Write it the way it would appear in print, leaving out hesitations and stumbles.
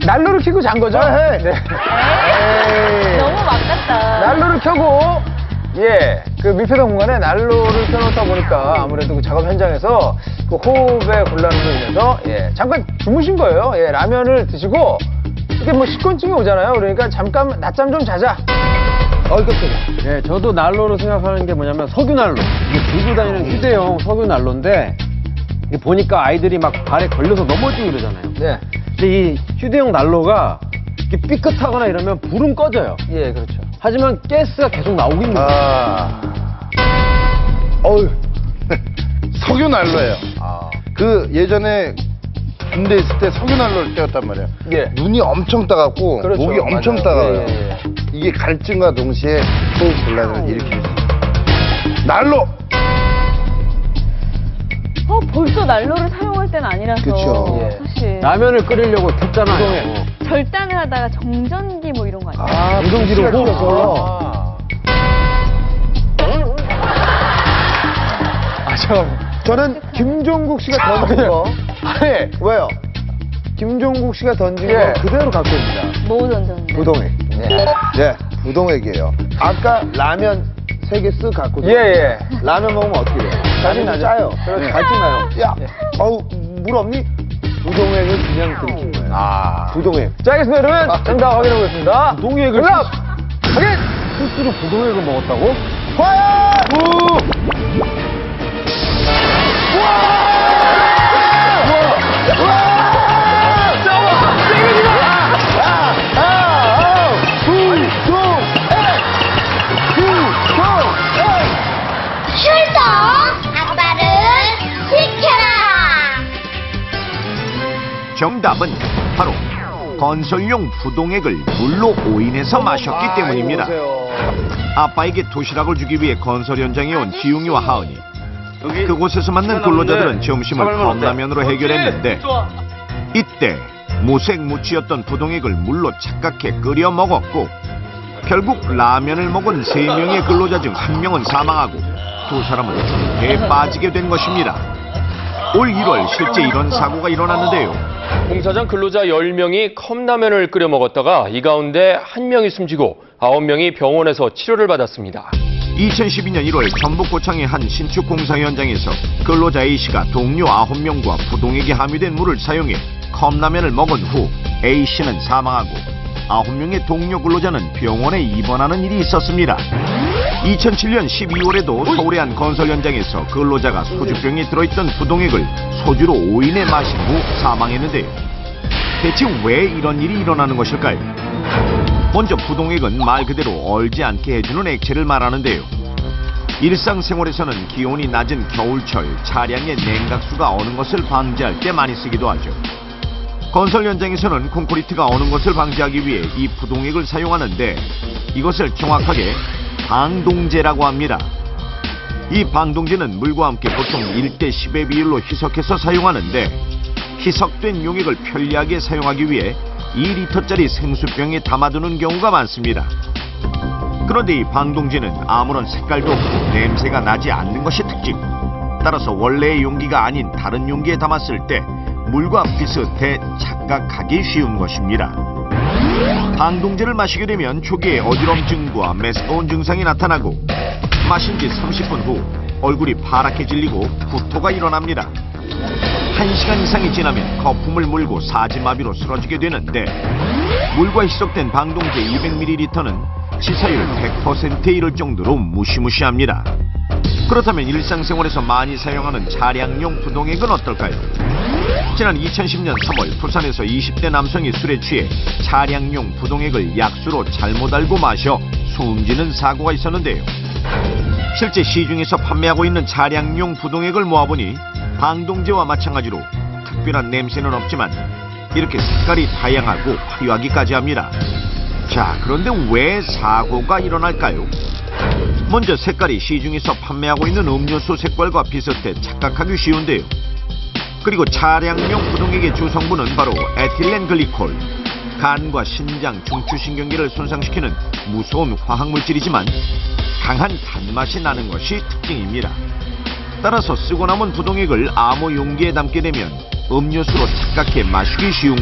난로를 켜고 잔 거죠? 네. 너무 막갔다. 난로를 켜고 예, 그 밀폐된 공간에 난로를 켜놓다 보니까 아무래도 그 작업 현장에서 그 호흡의 곤란으로 인해서 예, 잠깐 주무신 거예요. 예, 라면을 드시고 이렇게 뭐 식곤증이 오잖아요. 그러니까 잠깐 낮잠 좀 자자. 깜짝이야. 예, 저도 난로로 생각하는 게 뭐냐면 석유난로. 이게 들고 다니는 휴대용 석유난로인데 이게 보니까 아이들이 막 발에 걸려서 넘어지고 그러잖아요. 네. 근데 이 휴대용 난로가 이렇게 삐끗하거나 이러면 불은 꺼져요. 예, 그렇죠. 하지만 가스가 계속 나오고 있는 거예요. 어우, 석유난로예요. 아. 그 예전에 군대 있을 때 석유난로를 떼었단 말이에요. 예. 눈이 엄청 따갑고 그렇죠. 목이 엄청 맞아요. 따가워요. 예, 예. 이게 갈증과 동시에 호흡 곤란을 일으킵니다. 난로! 벌써 난로를 사용할 때는 아니라서. 그쵸. 예. 사실. 라면을 끓이려고 켰잖아요. 절단을 하다가 정전기 뭐 이런 거 아니에요? 무전기로 켜서. 잠깐만. 저는 김종국 씨가 던진 거. 아니, 왜요? 김종국 씨가 던진 예. 거 그대로 갖고 옵니다. 뭐 던졌는데? 부동액. 네. 네, 부동액이에요. 아까 라면 3개 쓱 갖고 예, 예. 라면 먹으면 어떻게 돼요? 짜증 나죠? 나죠? 짜요. 그렇죠. 갈증 나요. 야, 예. 어우, 물 없니? 부동액을 그냥 들이킨 거예요. 아. 부동액. 자, 알겠습니다. 그러면 정답 확인해 보겠습니다. 부동액을 정답! 확인! 실수로 부동액을 먹었다고? 과연! 출동! 아빠를 지켜라! 정답은 바로 건설용 부동액을 물로 오인해서 마셨기 때문입니다. 아빠에게 도시락을 주기 위해 건설 현장에 온 지웅이와 하은이. 그곳에서 만난 근로자들은 점심을 컵라면으로 해결했는데 이때 무색 무취였던 부동액을 물로 착각해 끓여 먹었고 결국 라면을 먹은 3명의 근로자 중 1명은 사망하고 2사람은 배에 빠지게 된 것입니다. 올 1월 실제 이런 사고가 일어났는데요. 공사장 근로자 10명이 컵라면을 끓여 먹었다가 이 가운데 1명이 숨지고 9명이 병원에서 치료를 받았습니다. 2012년 1월 전북고창의 한 신축 공사 현장에서 근로자 A씨가 동료 9명과 부동액이 함유된 물을 사용해 컵라면을 먹은 후 A씨는 사망하고 9명의 동료 근로자는 병원에 입원하는 일이 있었습니다. 2007년 12월에도 서울의 한 건설 현장에서 근로자가 소주병에 들어있던 부동액을 소주로 오인해 마신 후 사망했는데요. 대체 왜 이런 일이 일어나는 것일까요? 먼저 부동액은 말 그대로 얼지 않게 해주는 액체를 말하는데요. 일상생활에서는 기온이 낮은 겨울철 차량의 냉각수가 어는 것을 방지할 때 많이 쓰기도 하죠. 건설 현장에서는 콘크리트가 어는 것을 방지하기 위해 이 부동액을 사용하는데 이것을 정확하게 방동제라고 합니다. 이 방동제는 물과 함께 보통 1대 10의 비율로 희석해서 사용하는데 희석된 용액을 편리하게 사용하기 위해 2리터짜리 생수병에 담아두는 경우가 많습니다. 그런데 이 방동제는 아무런 색깔도 없고 냄새가 나지 않는 것이 특징. 따라서 원래의 용기가 아닌 다른 용기에 담았을 때 물과 비슷해 착각하기 쉬운 것입니다. 방동제를 마시게 되면 초기에 어지럼증과 메스꺼운 증상이 나타나고 마신 지 30분 후 얼굴이 파랗게 질리고 구토가 일어납니다. 1시간 이상이 지나면 거품을 물고 사지마비로 쓰러지게 되는데 물과 희석된 방동제 200ml는 치사율 100%에 이를 정도로 무시무시합니다. 그렇다면 일상생활에서 많이 사용하는 차량용 부동액은 어떨까요? 지난 2010년 3월 부산에서 20대 남성이 술에 취해 차량용 부동액을 약수로 잘못 알고 마셔 숨지는 사고가 있었는데요. 실제 시중에서 판매하고 있는 차량용 부동액을 모아보니 방동제와 마찬가지로 특별한 냄새는 없지만 이렇게 색깔이 다양하고 화려하기까지 합니다. 자, 그런데 왜 사고가 일어날까요? 먼저 색깔이 시중에서 판매하고 있는 음료수 색깔과 비슷해 착각하기 쉬운데요. 그리고 차량용 부동액의 주성분은 바로 에틸렌 글리콜. 간과 신장, 중추신경계를 손상시키는 무서운 화학물질이지만 강한 단맛이 나는 것이 특징입니다. 따라서 쓰고 남은 부동액을 아무 용기에 담게 되면 음료수로 착각해 마시기 쉬운